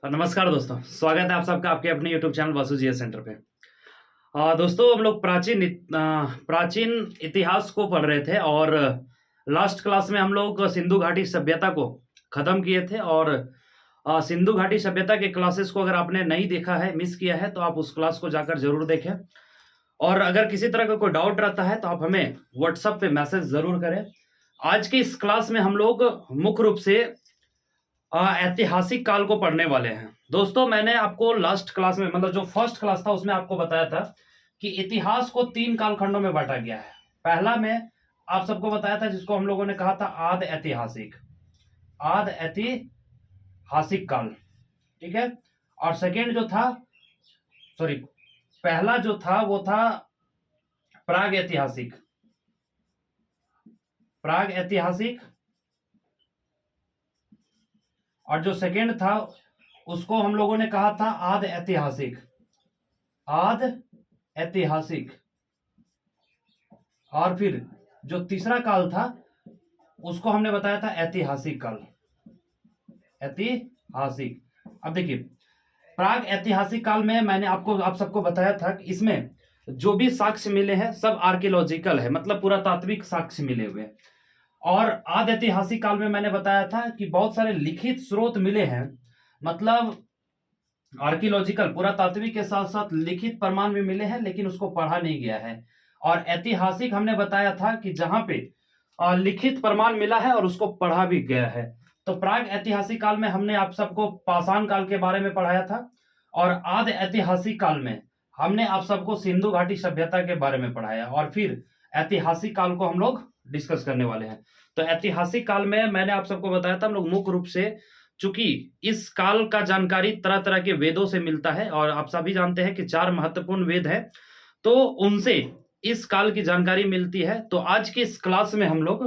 नमस्कार दोस्तों, स्वागत है आप सबका आपके अपने YouTube चैनल वासु जी सेंटर पे। दोस्तों हम लोग प्राचीन इतिहास को पढ़ रहे थे और लास्ट क्लास में हम लोग सिंधु घाटी सभ्यता को खत्म किए थे और सिंधु घाटी सभ्यता के क्लासेस को अगर आपने नहीं देखा है, मिस किया है, तो आप उस क्लास को जाकर जरूर देखें। और अगर किसी तरह का कोई डाउट रहता है तो आप हमें व्हाट्सएप पे मैसेज जरूर करें। आज की इस क्लास में हम लोग मुख्य रूप से ऐतिहासिक काल को पढ़ने वाले हैं। दोस्तों मैंने आपको लास्ट क्लास में मतलब जो फर्स्ट क्लास था उसमें आपको बताया था कि इतिहास को 3 कालखंडों में बांटा गया है। पहला में आप सबको बताया था जिसको हम लोगों ने कहा था आद ऐतिहासिक काल, ठीक है। और सेकेंड जो था, सॉरी, पहला जो था वो था प्राग ऐतिहासिक, और जो सेकेंड था उसको हम लोगों ने कहा था आद ऐतिहासिक। और फिर जो तीसरा काल था उसको हमने बताया था ऐतिहासिक काल। अब देखिए, प्राग ऐतिहासिक काल में मैंने आप सबको बताया था कि इसमें जो भी साक्ष्य मिले हैं सब आर्कियोलॉजिकल है, मतलब पुरातात्विक साक्ष्य मिले हुए। और आद ऐतिहासिक काल में मैंने बताया था कि बहुत सारे लिखित स्रोत मिले हैं, मतलब आर्कियोलॉजिकल पुरातात्विक के साथ साथ लिखित प्रमाण भी मिले हैं, लेकिन उसको पढ़ा नहीं गया है। और ऐतिहासिक हमने बताया था कि जहां पे लिखित प्रमाण मिला है और उसको पढ़ा भी गया है। तो प्राग ऐतिहासिक काल में हमने आप सबको पाषाण काल के बारे में पढ़ाया था, और आद ऐतिहासिक काल में हमने आप सबको सिंधु घाटी सभ्यता के बारे में पढ़ाया, और फिर ऐतिहासिक काल को हम लोग डिस्कस करने वाले हैं। तो ऐतिहासिक काल में मैंने आप सबको बताया था हम लोग मुख्य रूप से, चूंकि इस काल का जानकारी तरह तरह के वेदों से मिलता है और आप सभी जानते हैं कि 4 महत्वपूर्ण वेद हैं, तो उनसे इस काल की जानकारी मिलती है। तो आज की इस क्लास में हम लोग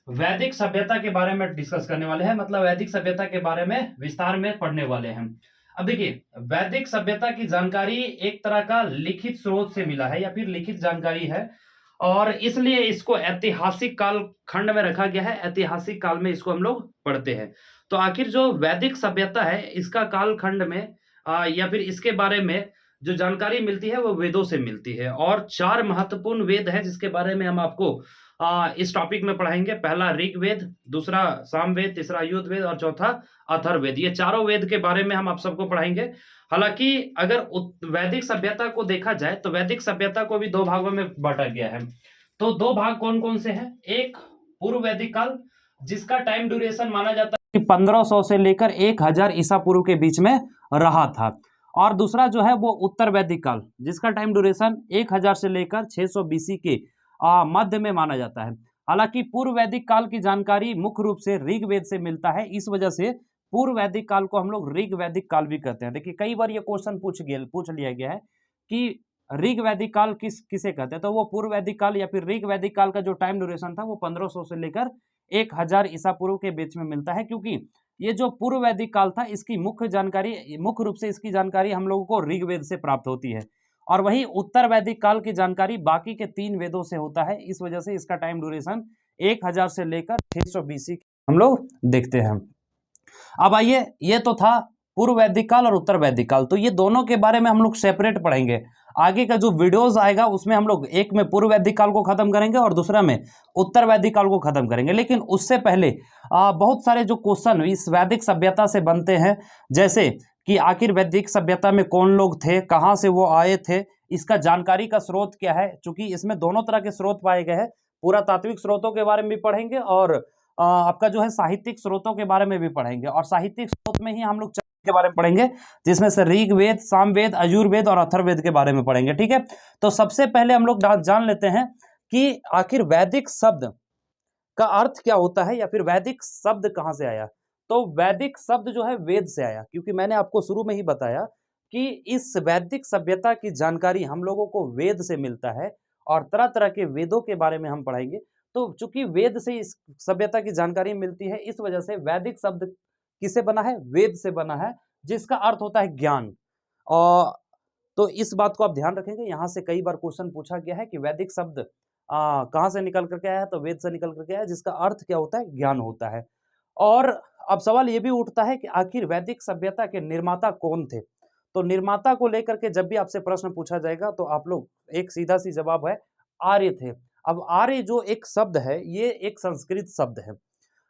वैदिक सभ्यता के बारे में डिस्कस करने वाले हैं, मतलब वैदिक सभ्यता के बारे में विस्तार में पढ़ने वाले हैं। अब देखिए, वैदिक सभ्यता की जानकारी एक तरह का लिखित स्रोत से मिला है या फिर लिखित जानकारी है, और इसलिए इसको ऐतिहासिक काल खंड में रखा गया है। ऐतिहासिक काल में इसको हम लोग पढ़ते हैं। तो आखिर जो वैदिक सभ्यता है इसका काल खंड में या फिर इसके बारे में जो जानकारी मिलती है वो वेदों से मिलती है, और 4 महत्वपूर्ण वेद है जिसके बारे में हम आपको इस टॉपिक में पढ़ाएंगे। पहला ऋग्वेद, दूसरा सामवेद, तीसरा युद्धवेद और चौथा अथर्ववेद। ये चारों वेद के बारे में हम आप सबको पढ़ाएंगे। हालांकि अगर वैदिक सभ्यता को देखा जाए तो वैदिक सभ्यता को भी 2 भागों में बांटा गया है। तो 2 भाग कौन कौन से हैं? एक पूर्व वैदिक काल, जिसका टाइम ड्यूरेशन माना जाता है कि 1500 से लेकर 1000 ईसा पूर्व के बीच में रहा था। और दूसरा जो है वो उत्तर वैदिक काल, जिसका टाइम ड्यूरेशन 1000 से लेकर 600 बीसी के मध्य में माना जाता है। हालांकि पूर्व वैदिक काल की जानकारी मुख्य रूप से ऋग्वेद से मिलता है, इस वजह से पूर्व वैदिक काल को हम लोग ऋग वैदिक काल भी कहते हैं। देखिए, कई बार ये क्वेश्चन पूछ लिया गया है कि ऋग वैदिक काल किसे कहते हैं, तो वो पूर्व वैदिक काल या फिर ऋग वैदिक काल का जो टाइम ड्यूरेशन था वो 1500 से लेकर 1000 ईसा पूर्व के बीच में मिलता है, क्योंकि ये जो पूर्व वैदिक काल था इसकी मुख्य रूप से इसकी जानकारी हम लोगों को ऋग्वेद से प्राप्त होती है, और वही उत्तर वैदिक काल की जानकारी बाकी के 3 वेदों से होता है। इस वजह से इसका टाइम ड्यूरेशन 1000 से लेकर 600 बीसी हम लोग देखते हैं। अब आइए, ये तो था पूर्व वैदिक काल और उत्तर वैदिक काल, तो ये दोनों के बारे में हम लोग सेपरेट पढ़ेंगे। आगे का जो वीडियोस आएगा उसमें हम लोग एक में पूर्व वैदिक काल को खत्म करेंगे और दूसरा में उत्तर वैदिक काल को खत्म करेंगे। लेकिन उससे पहले बहुत सारे जो क्वेश्चन इस वैदिक सभ्यता से बनते हैं, जैसे कि आखिर वैदिक सभ्यता में कौन लोग थे, कहाँ से वो आए थे, इसका जानकारी का स्रोत क्या है, चूंकि इसमें दोनों तरह के स्रोत पाए गए हैं। पुरातात्विक स्रोतों के बारे में भी पढ़ेंगे और आपका जो है साहित्यिक स्रोतों के बारे में भी पढ़ेंगे, और साहित्यिक स्रोत में ही हम लोग के बारे में पढ़ेंगे, जिसमें से ऋग्वेद, सामवेद, यजुर्वेद और अथर्ववेद के बारे में पढ़ेंगे। ठीक है, तो सबसे पहले हम लोग जान लेते हैं कि आखिर वैदिक शब्द का अर्थ क्या होता है या फिर वैदिक शब्द कहां से आया। तो वैदिक शब्द जो है वेद से आया, क्योंकि मैंने आपको शुरू में ही बताया कि इस वैदिक सभ्यता की जानकारी हम लोगों को वेद से मिलता है, और तरह तरह के वेदों के बारे में हम पढ़ेंगे। तो चूंकि वेद से इस सभ्यता की जानकारी मिलती है, इस वजह से वैदिक शब्द किससे बना है? वेद से बना है, जिसका अर्थ होता है ज्ञान। और तो इस बात को आप ध्यान रखेंगे, यहां से कई बार क्वेश्चन पूछा गया है कि वैदिक शब्द कहां से निकल करके आया है, तो वेद से निकल करके आया, जिसका अर्थ क्या होता है? ज्ञान होता है। और अब सवाल ये भी उठता है कि आखिर वैदिक सभ्यता के निर्माता कौन थे। तो निर्माता को लेकर के जब भी आपसे प्रश्न पूछा जाएगा तो आप लोग एक सीधा सी जवाब है आर्य थे। अब आर्य जो एक शब्द है ये एक संस्कृत शब्द है,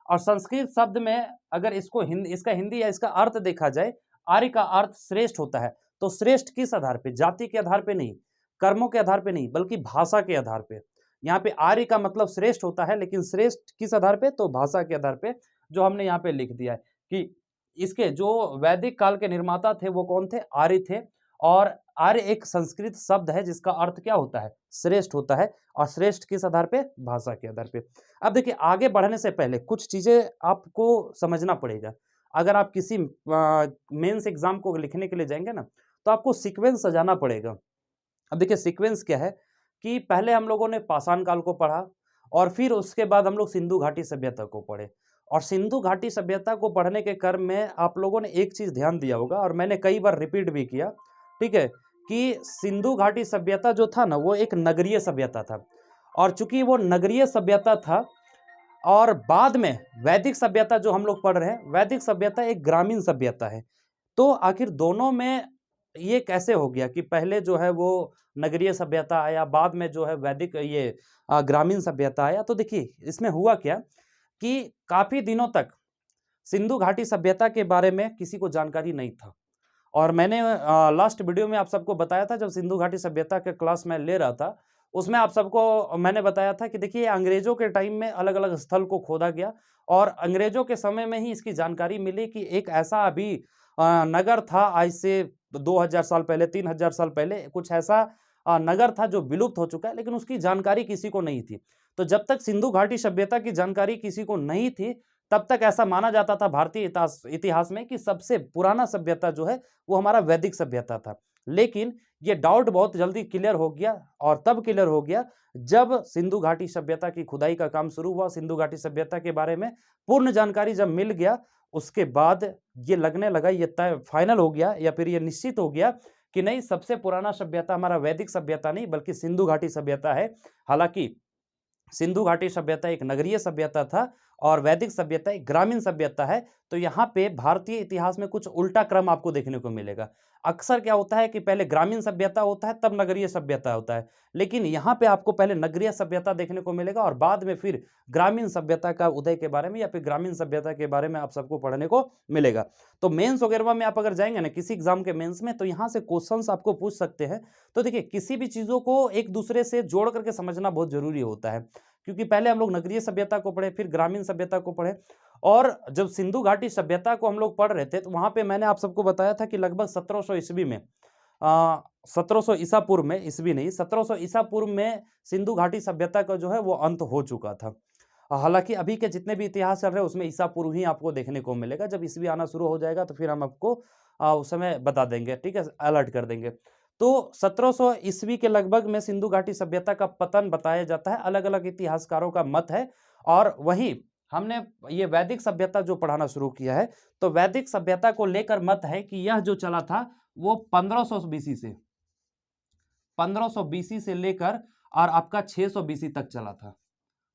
और संस्कृत शब्द में अगर इसको इसका हिंदी या इसका अर्थ देखा जाए, आर्य का अर्थ श्रेष्ठ होता है। तो श्रेष्ठ किस आधार पे? जाति के आधार पे नहीं, कर्मों के आधार पे नहीं, बल्कि भाषा के आधार पे। यहाँ पे आर्य का मतलब श्रेष्ठ होता है, लेकिन श्रेष्ठ किस आधार पे? तो भाषा के आधार पे, जो हमने यहाँ पे लिख दिया है कि इसके जो वैदिक काल के निर्माता थे वो कौन थे? आर्य थे। और आर्य एक संस्कृत शब्द है जिसका अर्थ क्या होता है? श्रेष्ठ होता है। और श्रेष्ठ किस आधार पे? भाषा के आधार पे। अब देखिए आगे बढ़ने से पहले कुछ चीजें आपको समझना पड़ेगा। अगर आप किसी मेंस एग्जाम को लिखने के लिए जाएंगे ना, तो आपको सीक्वेंस सजाना पड़ेगा। अब देखिए सीक्वेंस क्या है कि पहले हम लोगों ने पाषाण काल को पढ़ा, और फिर उसके बाद हम लोग सिंधु घाटी सभ्यता को पढ़े। और सिंधु घाटी सभ्यता को पढ़ने के क्रम में आप लोगों ने एक चीज ध्यान दिया होगा, और मैंने कई बार रिपीट भी किया, ठीक है, कि सिंधु घाटी सभ्यता जो था ना वो एक नगरीय सभ्यता था। और चूंकि वो नगरीय सभ्यता था, और बाद में वैदिक सभ्यता जो हम लोग पढ़ रहे हैं, वैदिक सभ्यता एक ग्रामीण सभ्यता है। तो आखिर दोनों में ये कैसे हो गया कि पहले जो है वो नगरीय सभ्यता आया, बाद में जो है वैदिक ये ग्रामीण सभ्यता आया? तो देखिए इसमें हुआ क्या कि काफी दिनों तक सिंधु घाटी सभ्यता के बारे में किसी को जानकारी नहीं था। और मैंने लास्ट वीडियो में आप सबको बताया था, जब सिंधु घाटी सभ्यता के क्लास में ले रहा था, उसमें आप सबको मैंने बताया था कि देखिए अंग्रेजों के टाइम में अलग अलग स्थल को खोदा गया, और अंग्रेजों के समय में ही इसकी जानकारी मिली कि एक ऐसा अभी नगर था, आज से 2000 साल पहले, 3000 साल पहले कुछ ऐसा नगर था जो विलुप्त हो चुका है, लेकिन उसकी जानकारी किसी को नहीं थी। तो जब तक सिंधु घाटी सभ्यता की जानकारी किसी को नहीं थी, तब तक ऐसा माना जाता था भारतीय इतिहास में कि सबसे पुराना सभ्यता जो है वो हमारा वैदिक सभ्यता था। लेकिन ये डाउट बहुत जल्दी क्लियर हो गया, और तब क्लियर हो गया जब सिंधु घाटी सभ्यता की खुदाई का काम शुरू हुआ। सिंधु घाटी सभ्यता के बारे में पूर्ण जानकारी जब मिल गया, उसके बाद ये लगने लगा, ये तय फाइनल हो गया, या फिर ये निश्चित हो गया कि नहीं, सबसे पुराना सभ्यता हमारा वैदिक सभ्यता नहीं बल्कि सिंधु घाटी सभ्यता है। हालांकि सिंधु घाटी सभ्यता एक नगरीय सभ्यता था, और वैदिक सभ्यता एक ग्रामीण सभ्यता है। तो यहाँ पे भारतीय इतिहास में कुछ उल्टा क्रम आपको देखने को मिलेगा। अक्सर क्या होता है कि पहले ग्रामीण सभ्यता होता है, तब नगरीय सभ्यता होता है, लेकिन यहाँ पे आपको पहले नगरीय सभ्यता देखने को मिलेगा, और बाद में फिर ग्रामीण सभ्यता का उदय के बारे में या फिर ग्रामीण सभ्यता के बारे में आप सबको पढ़ने को मिलेगा। तो मेंस वगैरह में आप अगर जाएंगे ना किसी एग्जाम के मेंस में, तो यहाँ से क्वेश्चंस आपको पूछ सकते हैं। तो देखिए किसी भी चीजों को एक दूसरे से जोड़ करके समझना बहुत जरूरी होता है, क्योंकि पहले हम लोग नगरीय सभ्यता को पढ़े, फिर ग्रामीण सभ्यता को पढ़े। और जब सिंधु घाटी सभ्यता को हम लोग पढ़ रहे थे, तो वहां पे मैंने आप सबको बताया था कि लगभग 1700 ईस्वी में 1700 ईसा पूर्व में, ईस्वी नहीं, 1700 ईसा पूर्व में सिंधु घाटी सभ्यता का जो है वो अंत हो चुका था। हालांकि अभी के जितने भी इतिहास चल रहे हैं उसमें ईसा पूर्व ही आपको देखने को मिलेगा। जब ईस्वी आना शुरू हो जाएगा तो फिर हम आपको उस समय बता देंगे, ठीक है, अलर्ट कर देंगे। तो 1700 ईस्वी के लगभग में सिंधु घाटी सभ्यता का पतन बताया जाता है, अलग अलग इतिहासकारों का मत है। और वही हमने ये वैदिक सभ्यता जो पढ़ाना शुरू किया है, तो वैदिक सभ्यता को लेकर मत है कि यह जो चला था वो 1500 बीसी से 1500 बीसी से लेकर और आपका 600 बीसी तक चला था,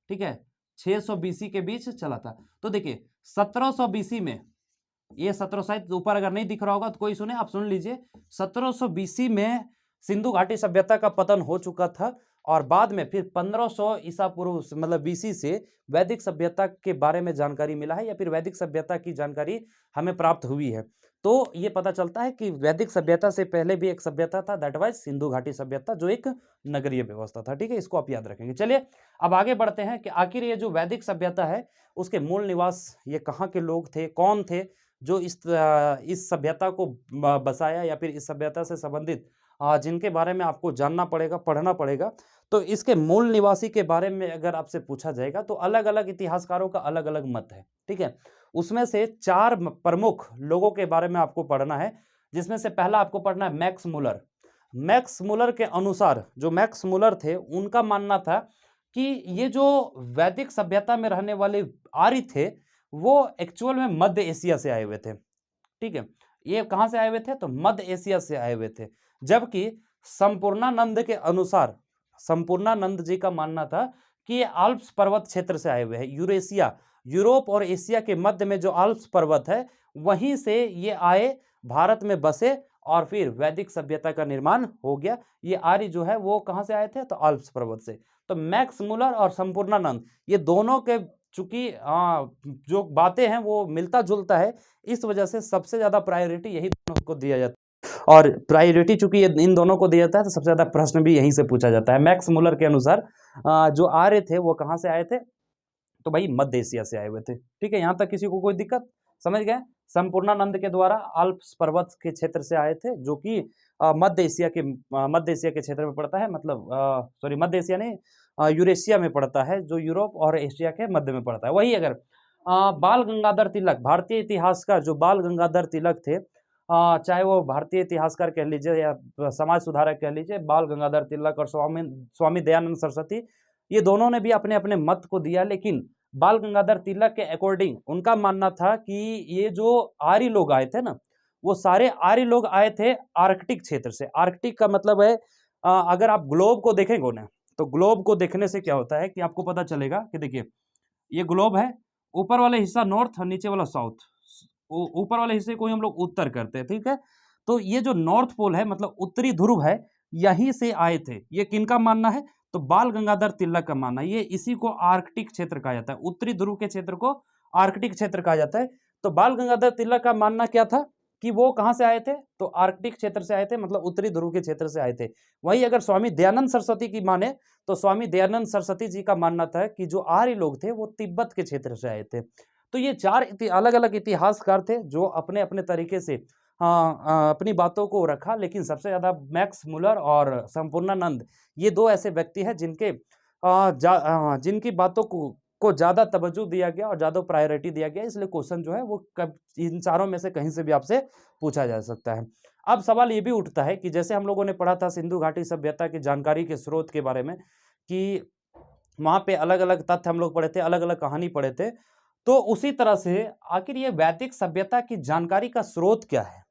ठीक है, 600 बीसी के बीच चला था। तो देखिए 1700 बीसी में, ये 1700 शायद ऊपर अगर नहीं दिख रहा होगा तो कोई सुने, आप सुन लीजिए, 1700 बीसी में सिंधु घाटी सभ्यता का पतन हो चुका था, और बाद में फिर 1500 ईसा पूर्व मतलब बीसी से वैदिक सभ्यता के बारे में जानकारी मिला है, या फिर वैदिक सभ्यता की जानकारी हमें प्राप्त हुई है। तो ये पता चलता है कि वैदिक सभ्यता से पहले भी एक सभ्यता था, दैट वाज सिंधु घाटी सभ्यता, जो एक नगरीय व्यवस्था था, ठीक है, इसको आप याद रखेंगे। चलिए अब आगे बढ़ते हैं कि आखिर ये जो वैदिक सभ्यता है उसके मूल निवास ये कहाँ के लोग थे, कौन थे जो इस सभ्यता को बसाया, या फिर इस सभ्यता से संबंधित जिनके बारे में आपको जानना पड़ेगा, पढ़ना पड़ेगा। तो इसके मूल निवासी के बारे में अगर आपसे पूछा जाएगा तो अलग अलग इतिहासकारों का अलग अलग मत है, ठीक है। उसमें से 4 प्रमुख लोगों के बारे में आपको पढ़ना है, जिसमें से पहला आपको पढ़ना है मैक्स मुलर। मैक्स मुलर के अनुसार, जो मैक्स मुलर थे उनका मानना था कि ये जो वैदिक सभ्यता में रहने वाले आर्य थे वो एक्चुअल में मध्य एशिया से आए हुए थे, ठीक है। ये कहां से आए हुए थे? तो मध्य एशिया से आए हुए थे। जबकि संपूर्णानंद के अनुसार, संपूर्णानंद जी का मानना था कि ये आल्प्स पर्वत क्षेत्र से आए हुए हैं, यूरेशिया यूरोप और एशिया के मध्य में जो आल्प्स पर्वत है वहीं से ये आए, भारत में बसे और फिर वैदिक सभ्यता का निर्माण हो गया। ये आर्य जो है वो कहां से आए थे? तो आल्प्स पर्वत से। तो मैक्स मुलर और संपूर्णानंद ये दोनों के चूंकि जो बातें हैं वो मिलता जुलता है, इस वजह से सबसे ज्यादा प्रायोरिटी यही दोनों को दिया जाता है। और प्रायोरिटी चूंकि ये इन दोनों को दिया जाता है तो सबसे ज्यादा प्रश्न भी यहीं से पूछा जाता है। मैक्स मुलर के अनुसार जो आर्य थे वो कहां से आए थे? तो भाई मध्य एशिया से आए हुए थे। ठीक है, यहां तक किसी को कोई दिक्कत? समझ गए? संपूर्णानंद के द्वारा आल्प्स पर्वत के क्षेत्र से आए थे, जो कि मध्य एशिया के क्षेत्र में पड़ता है, मतलब सॉरी मध्य एशिया नहीं, यूरेशिया में पड़ता है, जो यूरोप और एशिया के मध्य में पड़ता है। वही अगर बाल गंगाधर तिलक, भारतीय इतिहासकार जो बाल गंगाधर तिलक थे, चाहे वो भारतीय इतिहासकार कह लीजिए या समाज सुधारक कह लीजिए, बाल गंगाधर तिलक और स्वामी दयानंद सरस्वती, ये दोनों ने भी अपने अपने मत को दिया। लेकिन बाल गंगाधर तिलक के अकॉर्डिंग उनका मानना था कि ये जो आर्य लोग आए थे ना, वो सारे आर्य लोग आए थे आर्कटिक क्षेत्र से। आर्कटिक का मतलब है अगर आप ग्लोब को देखेंगे ना, तो ग्लोब को देखने से क्या होता है कि आपको पता चलेगा कि देखिए ये ग्लोब है, ऊपर वाला हिस्सा नॉर्थ और नीचे वाला साउथ। ऊपर वाले हिस्से को ही हम लोग उत्तर करते हैं, ठीक है। तो ये जो नॉर्थ पोल है, मतलब उत्तरी ध्रुव है, यहीं से आए थे। ये किनका मानना है? तो बाल गंगाधर तिलक का मानना है। ये इसी को आर्कटिक क्षेत्र कहा जाता है, उत्तरी ध्रुव के क्षेत्र को आर्कटिक क्षेत्र कहा जाता है। तो बाल गंगाधर तिलक का मानना क्या था कि वो कहां से आए थे? तो आर्कटिक क्षेत्र से आए थे, मतलब उत्तरी ध्रुव के क्षेत्र से आए थे। वही अगर स्वामी दयानंद सरस्वती की माने तो स्वामी दयानंद सरस्वती जी का मानना था कि जो आर्य लोग थे वो तिब्बत के क्षेत्र से आए थे। तो ये चार अलग अलग इतिहासकार थे जो अपने अपने तरीके से अपनी बातों को रखा। लेकिन सबसे ज्यादा मैक्स मुलर और संपूर्णानंद, ये दो ऐसे व्यक्ति हैं जिनकी बातों को ज्यादा तवज्जो दिया गया और ज्यादा प्रायोरिटी दिया गया। इसलिए क्वेश्चन जो है वो इन चारों में से कहीं से भी आपसे पूछा जा सकता है। अब सवाल ये भी उठता है कि जैसे हम लोगों ने पढ़ा था सिंधु घाटी सभ्यता की जानकारी के स्रोत के बारे में, कि वहां पे अलग अलग तथ्य हम लोग पढ़े थे, अलग अलग कहानी पढ़े थे। तो उसी तरह से आखिर ये वैदिक सभ्यता की जानकारी का स्रोत क्या है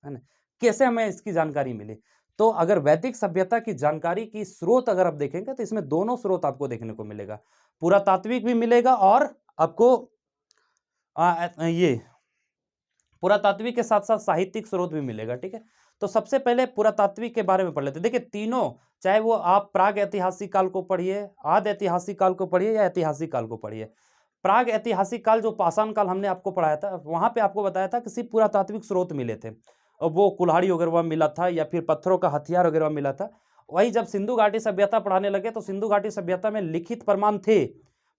ना? कैसे हमें इसकी जानकारी मिली? तो अगर वैदिक सभ्यता की जानकारी की स्रोत अगर आप देखेंगे तो इसमें दोनों स्रोत आपको देखने को मिलेगा, पुरातात्विक भी मिलेगा और आपको ये पुरातात्विक के साथ साथ साहित्यिक स्रोत भी मिलेगा। ठीक है, तो सबसे पहले पुरातात्विक के बारे में पढ़ लेते हैं। देखिए तीनों, चाहे वो आप प्राग ऐतिहासिक काल को पढ़िए, आदि ऐतिहासिक काल को पढ़िए या ऐतिहासिक काल को पढ़िए। प्राग ऐतिहासिक काल जो पाषाण काल हमने आपको पढ़ाया था, वहां पे आपको बताया था कि सिर्फ पुरातात्विक स्रोत मिले थे, और वो कुल्हाड़ी वगैरह मिला था या फिर पत्थरों का हथियार वगैरह मिला था। वही जब सिंधु घाटी सभ्यता पढ़ाने लगे तो सिंधु घाटी सभ्यता में लिखित प्रमाण थे,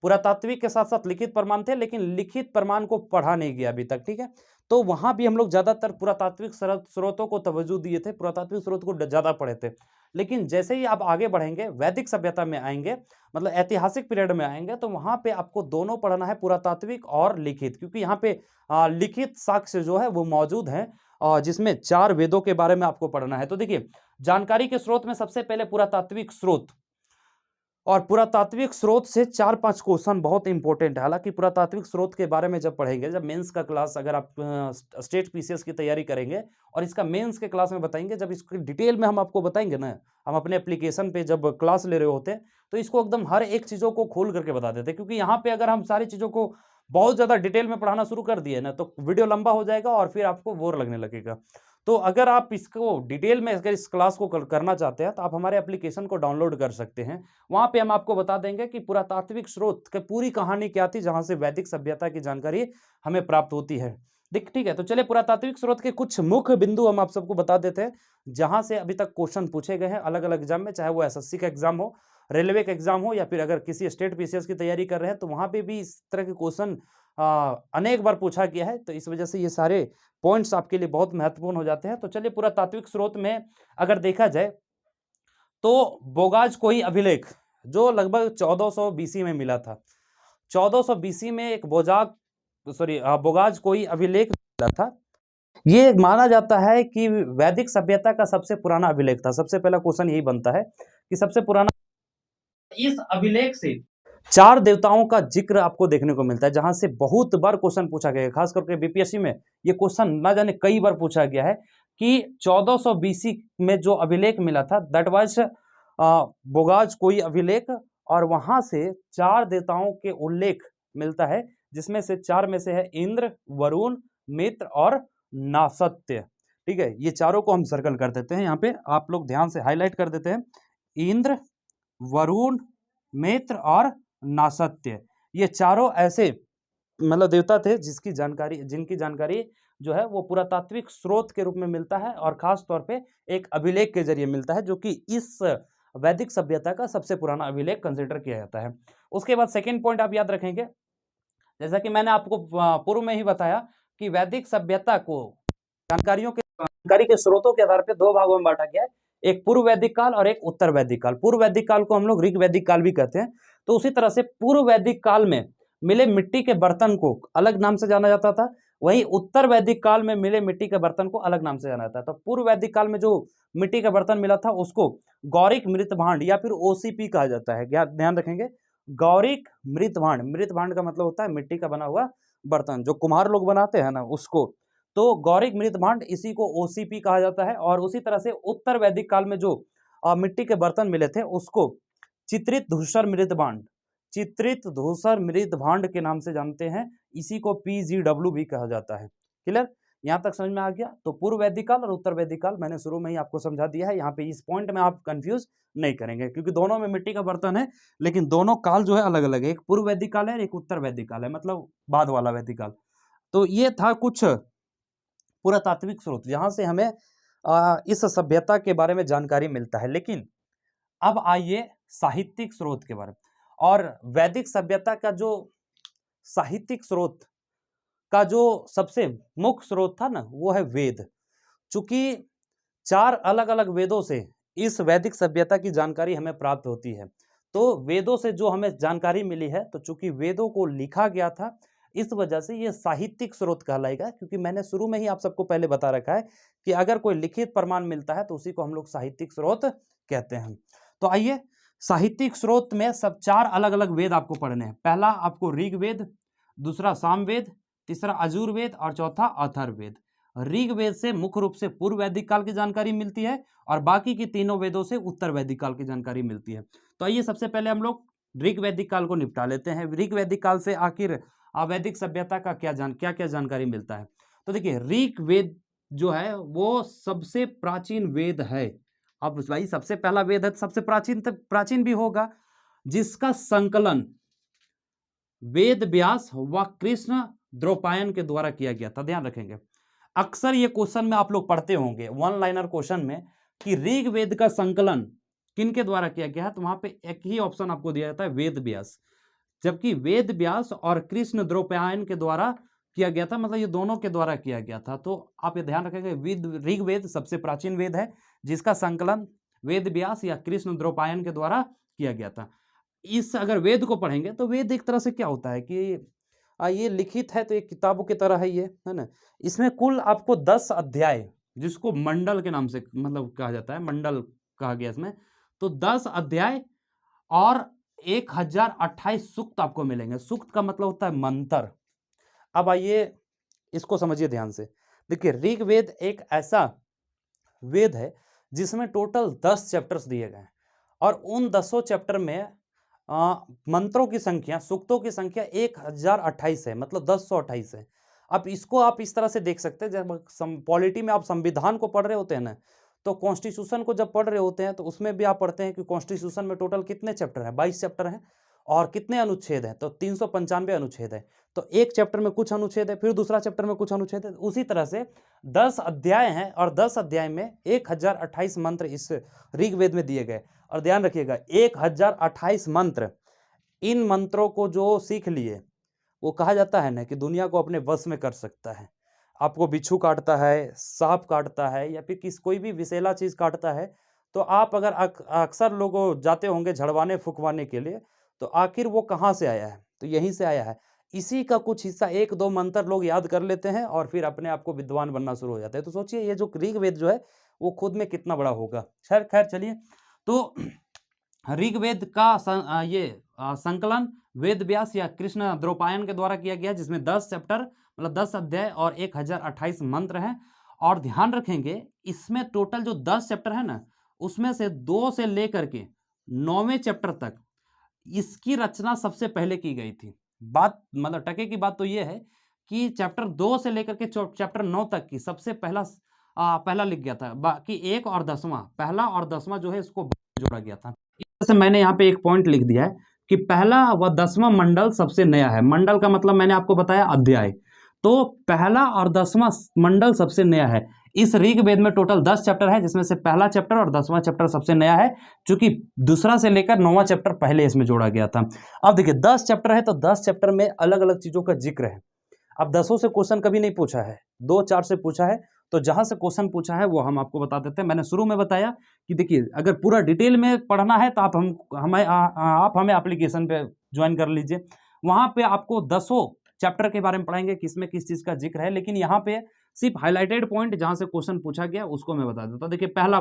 पुरातात्विक के साथ साथ लिखित प्रमाण थे, लेकिन लिखित प्रमाण को पढ़ा नहीं गया अभी तक। ठीक है, तो वहां भी हम लोग ज्यादातर पुरातात्विक स्रोतों को तवज्जो दिए थे, पुरातात्विक स्रोत को ज्यादा पढ़े थे। लेकिन जैसे ही आप आगे बढ़ेंगे, वैदिक सभ्यता में आएंगे, मतलब ऐतिहासिक पीरियड में आएंगे, तो वहां पे आपको दोनों पढ़ना है, पुरातात्विक और लिखित, क्योंकि यहाँ पे लिखित साक्ष्य जो है वो मौजूद है, और जिसमें 4 वेदों के बारे में आपको पढ़ना है। तो देखिए जानकारी के स्रोत में सबसे पहले पुरातात्विक स्रोत, और पुरातात्विक स्रोत से 4-5 क्वेश्चन बहुत इंपॉर्टेंट है। हालांकि पुरातात्विक स्रोत के बारे में जब पढ़ेंगे, जब मेंस का क्लास, अगर आप स्टेट पीसीएस की तैयारी करेंगे और इसका मेंस के क्लास में बताएंगे, जब इसकी डिटेल में हम आपको बताएंगे ना, हम अपने एप्लीकेशन पे जब क्लास ले रहे होते हैं तो इसको एकदम हर एक चीज़ों को खोल करके बता देते हैं। क्योंकि यहाँ पे अगर हम सारी चीज़ों को बहुत ज़्यादा डिटेल में पढ़ाना शुरू कर दिए ना, तो वीडियो लंबा हो जाएगा और फिर आपको बोर लगने लगेगा। तो अगर आप इसको डिटेल में, अगर इस क्लास को करना चाहते हैं, तो आप हमारे एप्लीकेशन को डाउनलोड कर सकते हैं। वहां पे हम आपको बता देंगे कि पुरातात्विक स्रोत की पूरी कहानी क्या थी, जहां से वैदिक सभ्यता की जानकारी हमें प्राप्त होती है। ठीक है, तो चलिए पुरातात्विक स्रोत के कुछ मुख्य बिंदु हम आप सबको बता देते हैं, जहां से अभी तक क्वेश्चन पूछे गए हैं अलग अलग एग्जाम में, चाहे वो एसएससी का एग्जाम हो, रेलवे का एग्जाम हो, या फिर अगर किसी स्टेट पीसीएस की तैयारी कर रहे हैं तो वहां पे भी इस तरह के क्वेश्चन अनेक बार पूछा गया है। तो इस वजह से ये सारे पॉइंट्स आपके लिए बहुत महत्वपूर्ण हो जाते हैं। तो चलिए पुरातात्विक स्रोत में अगर देखा जाए तो बोगाज कोई अभिलेख जो लगभग 1400 बीसी में मिला था, 1400 बीसी में एक बोगाज कोई अभिलेख मिला था। ये माना जाता है कि वैदिक सभ्यता का सबसे पुराना अभिलेख था। सबसे पहला क्वेश्चन यही बनता है कि सबसे पुराना, इस अभिलेख से 4 देवताओं का जिक्र आपको देखने को मिलता है, जहां से बहुत बार क्वेश्चन पूछा गया है, खास करके बीपीएससी में ये क्वेश्चन ना जाने कई बार पूछा गया है कि 1400 बीसी में जो अभिलेख मिला था, दैट वाज बोगाज कोई अभिलेख, और वहां से 4 देवताओं के उल्लेख मिलता है, जिसमें से 4 में से है इंद्र, वरुण, मित्र और नासत्य। ठीक है, ये चारों को हम सर्कल कर देते हैं, यहाँ पे आप लोग ध्यान से हाईलाइट कर देते हैं। इंद्र, वरुण, मित्र और नासत्य, ये चारों ऐसे मतलब देवता थे जिनकी जानकारी जो है वो पुरातात्विक स्रोत के रूप में मिलता है और खास तौर पे एक अभिलेख के जरिए मिलता है, जो कि इस वैदिक सभ्यता का सबसे पुराना अभिलेख कंसिडर किया जाता है। उसके बाद सेकेंड पॉइंट आप याद रखेंगे, जैसा कि मैंने आपको पूर्व में ही बताया कि वैदिक सभ्यता को जानकारी के स्रोतों के आधार पर 2 भागों में बांटा गया है, एक पूर्व वैदिक काल और एक उत्तर वैदिक काल। पूर्व वैदिक काल को हम लोग ऋग वैदिक काल भी कहते हैं। तो उसी तरह से पूर्व वैदिक काल में मिले मिट्टी के बर्तन को अलग नाम से जाना जाता था, वहीं उत्तर वैदिक काल में मिले मिट्टी के बर्तन को अलग नाम से जाना जाता था। तो पूर्व वैदिक काल में जो मिट्टी का बर्तन मिला था उसको गौरिक मृत भांड या फिर ओसीपी कहा जाता है। ध्यान रखेंगे, गौरिक मृत भांड, मृत भांड का मतलब होता है मिट्टी का बना हुआ बर्तन, जो कुम्हार लोग बनाते हैं ना उसको। तो गौरिक मृत भांड, इसी को ओसीपी कहा जाता है। और उसी तरह से उत्तर वैदिक काल में जो मिट्टी के बर्तन मिले थे उसको चित्रित धूसर मृत भांड, चित्रित धूसर मृत भांड के नाम से जानते हैं, इसी को PGW भी कहा जाता है। क्लियर, यहां तक समझ में आ गया। तो पूर्व वैदिक काल और उत्तर वैदिक काल मैंने शुरू में ही आपको समझा दिया है, यहाँ पे इस पॉइंट में आप कंफ्यूज नहीं करेंगे, क्योंकि दोनों में मिट्टी का बर्तन है, लेकिन दोनों काल जो है अलग अलग है, एक पूर्व वैदिक काल है, एक उत्तर वैदिक काल है, मतलब बाद वाला वैदिक काल। तो ये था कुछ पुरातात्विक स्रोत जहां से हमें इस सभ्यता के बारे में जानकारी मिलता है। लेकिन अब आइए साहित्यिक स्रोत के बारे में। और वैदिक सभ्यता का जो साहित्यिक स्रोत का जो सबसे मुख्य स्रोत था ना, वो है वेद। चूंकि 4 अलग अलग वेदों से इस वैदिक सभ्यता की जानकारी हमें प्राप्त होती है, तो वेदों से जो हमें जानकारी मिली है, तो चूंकि वेदों को लिखा गया था, इस वजह से ये साहित्यिक स्रोत कहलाएगा। क्योंकि मैंने शुरू में ही आप सबको पहले बता रखा है कि अगर कोई लिखित प्रमाण मिलता है तो उसी को हम लोग साहित्यिक स्रोत कहते हैं। तो आइए, साहित्यिक स्रोत में सब 4 अलग अलग वेद आपको पढ़ने हैं। पहला आपको ऋग्वेद, दूसरा सामवेद, तीसरा अजुर्वेद और चौथा अथर्ववेद। ऋग्वेद से मुख्य रूप से पूर्व वैदिक काल की जानकारी मिलती है और बाकी की तीनों वेदों से उत्तर वैदिक काल की जानकारी मिलती है। तो आइए सबसे पहले हम लोग ऋग वैदिक काल को निपटा लेते हैं। ऋग वैदिक काल से आखिर वैदिक सभ्यता का क्या जानकारी मिलता है। तो देखिए, ऋग वेद जो है वो सबसे प्राचीन वेद है। अब भाई सबसे पहला वेद है, सबसे प्राचीन भी होगा, जिसका संकलन वेद व्यास व कृष्ण द्रौपायन के द्वारा किया गया था। ध्यान रखेंगे, अक्सर ये क्वेश्चन में आप लोग पढ़ते होंगे वन लाइनर क्वेश्चन में कि ऋग वेद का संकलन किनके द्वारा किया गया है, तो वहां पे एक ही ऑप्शन आपको दिया जाता है, वेद व्यास। जबकि वेद व्यास और कृष्ण द्रौपायन के द्वारा किया गया था, मतलब ये दोनों के द्वारा किया गया था। तो आप ये ध्यान रखेंगे, ऋग्वेद सबसे प्राचीन वेद है जिसका संकलन वेद व्यास या कृष्ण द्रौपायन के द्वारा किया गया था। इस अगर वेद को पढ़ेंगे तो वेद एक तरह से क्या होता है कि ये लिखित है, तो एक किताबों की तरह है, ये है ना। इसमें कुल आपको 10 अध्याय, जिसको मंडल के नाम से मतलब कहा जाता है, मंडल कहा गया इसमें, तो 10 अध्याय और 1028 सूक्त आपको मिलेंगे। सूक्त का मतलब होता है मंत्र। अब आइए इसको समझिए ध्यान से। देखिए, ऋग्वेद एक ऐसा वेद है जिसमें टोटल 10 चैप्टर्स दिए गए हैं और उन 10 चैप्टर में मंत्रों की संख्या, सूक्तों की संख्या 1028 है, मतलब 1028 है। अब इसको आप इस तरह से देख सकते हैं, जब पॉलिटी में आप संविधान को पढ़ रहे होते हैं ना, तो कॉन्स्टिट्यूशन को जब पढ़ रहे होते हैं तो उसमें भी आप पढ़ते हैं कि कॉन्स्टिट्यूशन में टोटल कितने चैप्टर हैं, 22 चैप्टर हैं और कितने अनुच्छेद हैं, तो 395 अनुच्छेद है। तो एक चैप्टर में कुछ अनुच्छेद है, फिर दूसरा चैप्टर में कुछ अनुच्छेद है। उसी तरह से 10 अध्याय हैं और 10 अध्याय में 1028 मंत्र इस ऋग्वेद में दिए गए। और ध्यान रखिएगा, 1028 मंत्र, इन मंत्रों को जो सीख लिए, वो कहा जाता है ना कि दुनिया को अपने वश में कर सकता है। आपको बिच्छू काटता है, सांप काटता है या फिर कोई भी विषैला चीज काटता है, तो आप अगर अक्सर लोग जाते होंगे झड़वाने फुकवाने के लिए, तो आखिर वो कहाँ से आया है, तो यहीं से आया है। इसी का कुछ हिस्सा 1-2 मंत्र लोग याद कर लेते हैं और फिर अपने आप को विद्वान बनना शुरू हो जाते हैं। तो सोचिए ये जो ऋग्वेद जो है वो खुद में कितना बड़ा होगा। खैर चलिए, तो ऋग्वेद का ये संकलन वेद व्यास या कृष्ण द्रौपायन के द्वारा किया गया, जिसमें 10 चैप्टर मतलब 10 अध्याय और 1028 मंत्र हैं। और ध्यान रखेंगे, इसमें टोटल जो 10 चैप्टर है ना, उसमें से 2 से लेकर के 9वें चैप्टर तक इसकी रचना सबसे पहले की गई थी। बात मतलब टके की बात तो ये है कि चैप्टर 2 से लेकर के चैप्टर 9 तक की सबसे पहला लिख गया था, बाकी 1 और 10वां, पहला और 10वां जो है इसको जोड़ा गया था। इस तरह से मैंने यहाँ पे एक पॉइंट लिख दिया है कि पहला व 10वां मंडल सबसे नया है। मंडल का मतलब मैंने आपको बताया अध्याय, तो पहला और 10वां मंडल सबसे नया है। इस ऋग्वेद में टोटल 10 चैप्टर है, जिसमें से पहला चैप्टर और 10वां चैप्टर सबसे नया है, क्योंकि दूसरा से लेकर 9वां चैप्टर पहले इसमें जोड़ा गया था। अब देखिए 10 चैप्टर है तो 10 चैप्टर में अलग अलग चीजों का जिक्र है। अब 10 से क्वेश्चन कभी नहीं पूछा है, 2-4 से पूछा है, तो जहां से क्वेश्चन पूछा है वो हम आपको बता देते हैं। मैंने शुरू में बताया कि देखिए अगर पूरा डिटेल में पढ़ना है तो आप हमें एप्लीकेशन पे ज्वाइन कर लीजिए, वहां पे आपको 10 चैप्टर के बारे में पढ़ाएंगे, किसमें किस चीज का जिक्र है, लेकिन यहाँ पे सिर्फ हाईलाइटेड पॉइंट जहां से क्वेश्चन पूछा गया उसको मैं बता देता हूं। देखिए पहला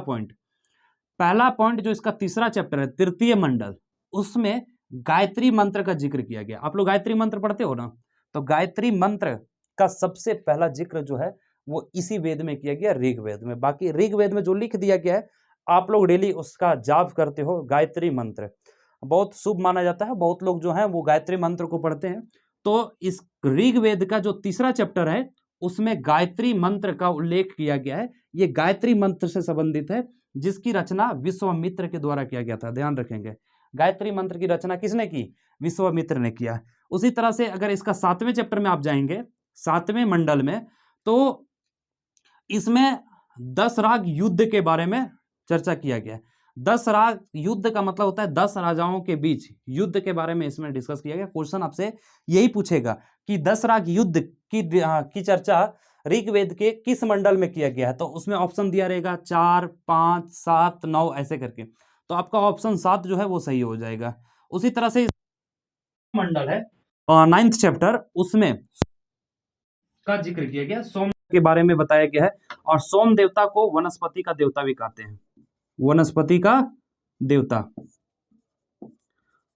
पॉइंट जो इसका तीसरा चैप्टर है तृतीय मंडल, उसमें गायत्री मंत्र का जिक्र किया गया। आप लोग गायत्री मंत्र पढ़ते हो ना, तो गायत्री मंत्र का सबसे पहला जिक्र जो है वो इसी वेद में किया गया, ऋग्वेद में। बाकी ऋग्वेद में जो लिख दिया गया है आप लोग डेली उसका जाप करते हो। गायत्री मंत्र बहुत शुभ माना जाता है, बहुत लोग जो है वो गायत्री मंत्र को पढ़ते हैं। तो इस ऋग्वेद का जो तीसरा चैप्टर है उसमें गायत्री मंत्र का उल्लेख किया गया है। ये गायत्री मंत्र से संबंधित है, जिसकी रचना विश्वामित्र के द्वारा किया गया था। ध्यान रखेंगे, गायत्री मंत्र की रचना किसने की? विश्वामित्र ने किया। उसी तरह से अगर इसका 7वें चैप्टर में आप जाएंगे, 7वें मंडल में, तो इसमें 10 राग युद्ध के बारे में चर्चा किया गया है। 10 राग युद्ध का मतलब होता है 10 राजाओं के बीच युद्ध के बारे में इसमें डिस्कस किया गया। क्वेश्चन आपसे यही पूछेगा कि 10 राग युद्ध की चर्चा ऋग्वेद के किस मंडल में किया गया है, तो उसमें ऑप्शन दिया रहेगा 4, 5, 7, 9 ऐसे करके, तो आपका ऑप्शन 7 जो है वो सही हो जाएगा। उसी तरह से मंडल है 9th चैप्टर, उसमें का जिक्र किया गया, सोम के बारे में बताया गया है। और सोम देवता को वनस्पति का देवता भी कहते हैं, वनस्पति का देवता,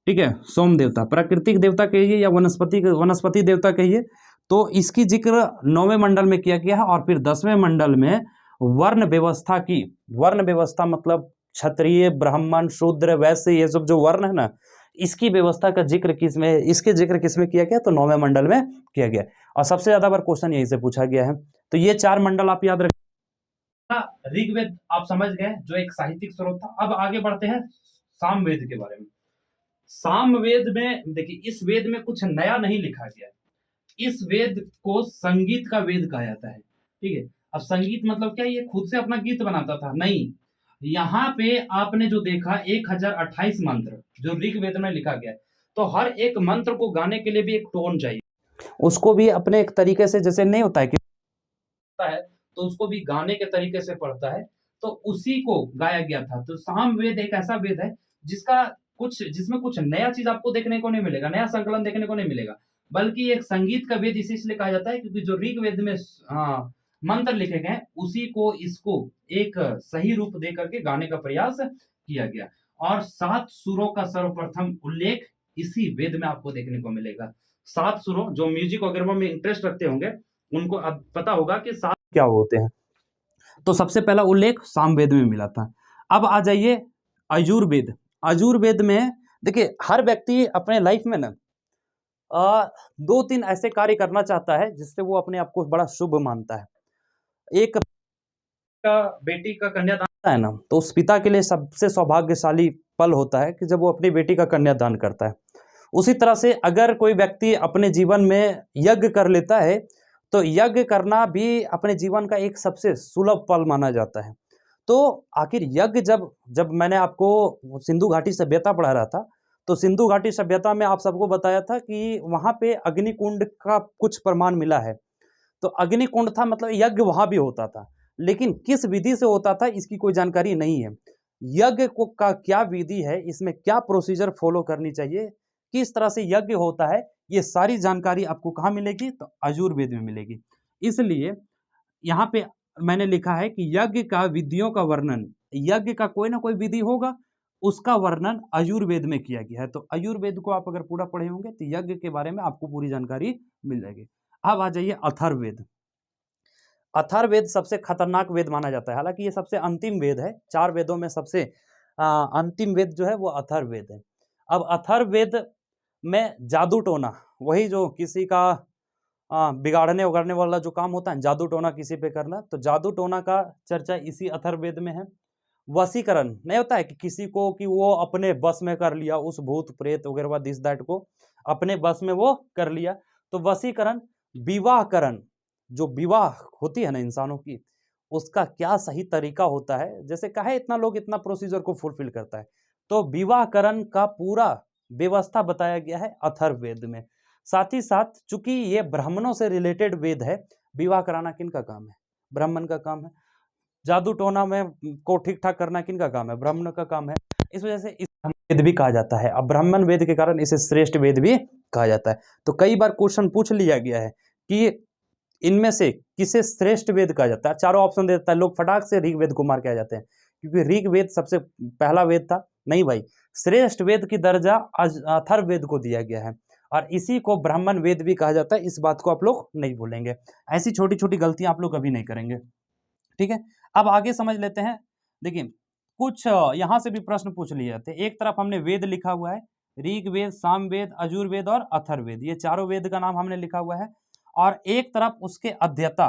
ठीक है। सोम देवता प्राकृतिक देवता कहिए या वनस्पति देवता कहिए, तो इसकी जिक्र 9वें मंडल में किया गया है। और फिर 10वें मंडल में वर्ण व्यवस्था मतलब क्षत्रिय, ब्राह्मण, शूद्र, वैश्य, ये सब जो वर्ण है ना, इसकी व्यवस्था का जिक्र किसमें किया गया? तो 9वें मंडल में किया गया। और सबसे ज्यादा बार क्वेश्चन यहीं से पूछा गया है। तो ये 4 मंडल आप याद रखें। ऋग्वेद आप समझ गए, जो एक साहित्यिक स्रोत था। अब आगे बढ़ते हैं सामवेद के बारे में। सामवेद में देखिए, इस वेद में कुछ नया नहीं लिखा गया। इस वेद को संगीत का वेद कहा जाता है, ठीक है। अब संगीत मतलब क्या? ये खुद से अपना गीत बनाता था? नहीं। यहाँ पे आपने जो देखा 1028 मंत्र जो ऋग्वेद में लिखा गया है, तो हर एक मंत्र को गाने के लिए भी एक टोन चाहिए, उसको भी अपने एक तरीके से, जैसे नहीं होता है कि है तो उसको भी गाने के तरीके से पढ़ता है, तो उसी को गाया गया था। तो सामवेद एक ऐसा वेद है जिसमें कुछ नया चीज आपको देखने को नहीं मिलेगा, नया संकलन देखने को नहीं मिलेगा, बल्कि एक संगीत का वेद इसलिए कहा जाता है क्योंकि जो ऋग्वेद में मंत्र लिखे गए उसी को इसको एक सही रूप दे करके गाने का प्रयास किया गया। और 7 सुरों का सर्वप्रथम उल्लेख इसी वेद में आपको देखने को मिलेगा। 7 सुरों, जो म्यूजिक वगैरह में इंटरेस्ट रखते होंगे उनको अब पता होगा कि 7 क्या होते हैं। तो सबसे पहला उल्लेख सामवेद में मिला था। अब आ जाइए अजुर्वेद। अजुर्वेद में देखिए, हर व्यक्ति अपने लाइफ में ना 2-3 ऐसे कार्य करना चाहता है जिससे वो अपने आप को बड़ा शुभ मानता है। एक बेटी का कन्यादान है ना, तो उस पिता के लिए सबसे सौभाग्यशाली पल होता है कि जब वो अपनी बेटी का कन्यादान करता है। उसी तरह से अगर कोई व्यक्ति अपने जीवन में यज्ञ कर लेता है, तो यज्ञ करना भी अपने जीवन का एक सबसे सुलभ पल माना जाता है। तो आखिर यज्ञ जब मैंने आपको सिंधु घाटी सभ्यता पढ़ा रहा था, तो सिंधु घाटी सभ्यता में आप सबको बताया था कि वहां पे अग्निकुंड का कुछ प्रमाण मिला है। तो अग्निकुंड था मतलब यज्ञ वहां भी होता था, लेकिन किस विधि से होता था इसकी कोई जानकारी नहीं है। यज्ञ को का क्या विधि है, इसमें क्या प्रोसीजर फॉलो करनी चाहिए, किस तरह से यज्ञ होता है, ये सारी जानकारी आपको कहाँ मिलेगी? तो अजुर्वेद में मिलेगी। इसलिए यहाँ पे मैंने लिखा है कि यज्ञ का विधियों का वर्णन, यज्ञ का कोई ना कोई विधि होगा, उसका वर्णन अयुर्वेद में किया गया है। तो अयुर्वेद को आप अगर पूरा पढ़े होंगे तो यज्ञ के बारे में आपको पूरी जानकारी मिल जाएगी। अब आ जाइए अथर्ववेद। अथर्ववेद सबसे खतरनाक वेद माना जाता है, हालांकि ये सबसे अंतिम वेद है। 4 वेदों में सबसे अंतिम वेद जो है वो अथर्ववेद है। अब अथर्ववेद में जादू टोना, वही जो किसी का बिगाड़ने उगाड़ने वाला जो काम होता है, जादू टोना किसी पे करना, तो जादू टोना का चर्चा इसी अथर्ववेद में है। वशीकरण नहीं होता है कि किसी को कि वो अपने बस में कर लिया, उस भूत प्रेत वगैरह दिस दैट को अपने बस में वो कर लिया, तो वशीकरण। विवाहकरण, जो विवाह होती है ना इंसानों की, उसका क्या सही तरीका होता है, जैसे कहे इतना लोग इतना प्रोसीजर को फुलफिल करता है, तो विवाहकरण का पूरा व्यवस्था बताया गया है अथर्ववेद में। साथ ही साथ चूंकि ये ब्राह्मणों से रिलेटेड वेद है, विवाह कराना किनका काम है? ब्राह्मण का काम है। जादू टोना में को ठीक ठाक करना किनका काम है? ब्राह्मण का काम है। इस वजह से इस वेद भी कहा जाता है। अब ब्राह्मण वेद के कारण इसे श्रेष्ठ वेद भी कहा जाता है। तो कई बार क्वेश्चन पूछ लिया गया है कि इनमें से किसे श्रेष्ठ वेद कहा जाता है। चारों ऑप्शन दे देता है, लोग फटाक से ऋग्वेद को मार के आ जाते हैं, क्योंकि ऋग्वेद सबसे पहला वेद था। नहीं भाई, श्रेष्ठ वेद की दर्जा अथर्ववेद को दिया गया है, और इसी को ब्राह्मण वेद भी कहा जाता है। इस बात को आप लोग नहीं भूलेंगे। ऐसी छोटी छोटी गलतियां आप लोग कभी नहीं करेंगे, ठीक है। अब आगे समझ लेते हैं। देखिए, कुछ यहां से भी प्रश्न पूछ लिए जाते हैं। एक तरफ हमने वेद लिखा हुआ है, ऋग्वेद, सामवेद, अजुर्वेद और अथर्ववेद, ये चारों वेद का नाम हमने लिखा हुआ है। और एक तरफ उसके अध्येता,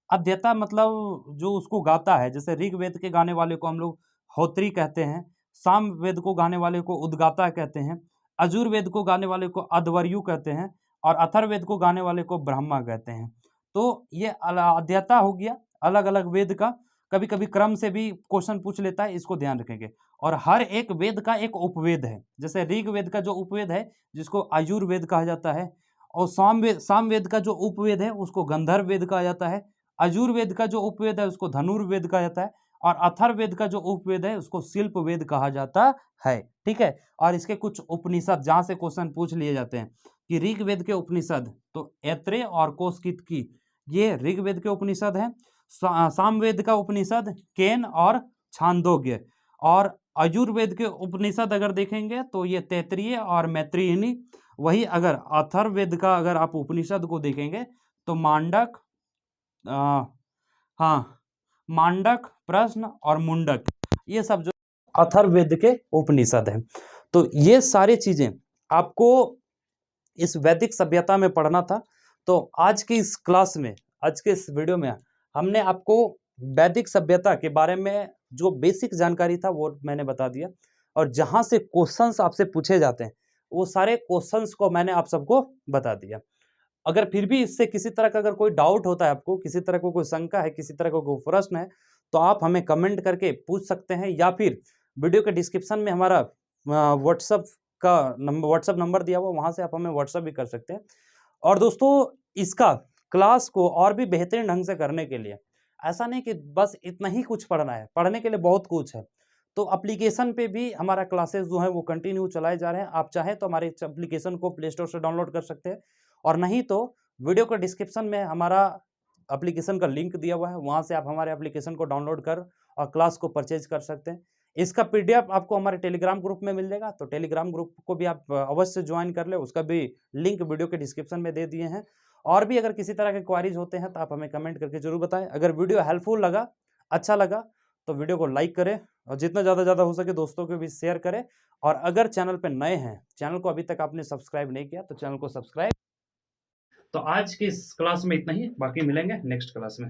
अध्येता मतलब जो उसको गाता है, जैसे ऋग्वेद के गाने वाले को हम लोग होत्री कहते हैं, सामवेद को गाने वाले को उद्गाता कहते हैं, अजुर्वेद को गाने वाले को अध्वर्यु कहते हैं, और अथर्ववेद को गाने वाले को ब्रह्मा कहते हैं। तो ये अध्येता हो गया अलग अलग वेद का। कभी कभी क्रम से भी क्वेश्चन पूछ लेता है, इसको ध्यान रखेंगे। और हर एक वेद का एक उपवेद है, जैसे ऋग्वेद का जो उपवेद है जिसको आयुर्वेद कहा जाता है, और सामवेद का जो उपवेद है उसको गंधर्व वेद कहा जाता है, अजुर्वेद का जो उपवेद है उसको धनुर्वेद कहा जाता है, और अथर्ववेद का जो उपवेद है उसको शिल्प वेद कहा जाता है, ठीक है। और इसके कुछ उपनिषद जहां से क्वेश्चन पूछ लिए जाते हैं कि ऋग्वेद के उपनिषद, तो ऐत्रेय और कौशिकी, ये ऋग्वेद के उपनिषद हैं। सामवेद का उपनिषद केन और छांदोग्य, और अयुर्वेद के उपनिषद अगर देखेंगे तो ये तैत्तिरीय और मैत्रेयी। वही अगर अथर्ववेद का अगर आप उपनिषद को देखेंगे तो मांडक, हाँ, मांडक, प्रश्न और मुंडक, ये सब जो अथर्ववेद के उपनिषद हैं। तो ये सारी चीजें आपको इस वैदिक सभ्यता में पढ़ना था। तो आज की इस क्लास में, आज के इस वीडियो में हमने आपको वैदिक सभ्यता के बारे में जो बेसिक जानकारी था वो मैंने बता दिया, और जहां से क्वेश्चंस आपसे पूछे जाते हैं वो सारे क्वेश्चंस को मैंने आप सबको बता दिया। अगर फिर भी इससे किसी तरह का अगर कोई डाउट होता है आपको, किसी तरह को कोई शंका है, किसी तरह का कोई प्रश्न है, तो आप हमें कमेंट करके पूछ सकते हैं, या फिर वीडियो के डिस्क्रिप्शन में हमारा व्हाट्सअप नंबर दिया हुआ, वहां से आप हमें व्हाट्सअप भी कर सकते हैं। और दोस्तों, इसका क्लास को और भी बेहतरीन ढंग से करने के लिए ऐसा नहीं कि बस इतना ही कुछ पढ़ना है, पढ़ने के लिए बहुत कुछ है। तो एप्लीकेशन पे भी हमारा क्लासेस जो है वो कंटिन्यू चलाए जा रहे हैं। आप चाहें तो हमारे एप्लीकेशन को प्ले स्टोर से डाउनलोड कर सकते हैं, और नहीं तो वीडियो के डिस्क्रिप्शन में हमारा एप्लीकेशन का लिंक दिया हुआ है, वहां से आप हमारे एप्लीकेशन को डाउनलोड कर और क्लास को परचेज कर सकते हैं। इसका पीडीएफ आपको हमारे टेलीग्राम ग्रुप में मिल जाएगा, तो टेलीग्राम ग्रुप को भी आप अवश्य ज्वाइन कर ले, उसका भी लिंक वीडियो के डिस्क्रिप्शन में दे दिए हैं। और भी अगर किसी तरह के क्वारीज होते हैं तो आप हमें कमेंट करके जरूर बताएं। अगर वीडियो हेल्पफुल लगा, अच्छा लगा, तो वीडियो को लाइक करें, और जितना ज़्यादा हो सके दोस्तों को भी शेयर करें। और अगर चैनल पर नए हैं, चैनल को अभी तक आपने सब्सक्राइब नहीं किया, तो चैनल को सब्सक्राइब। तो आज की इस क्लास में इतना ही, बाकी मिलेंगे नेक्स्ट क्लास में।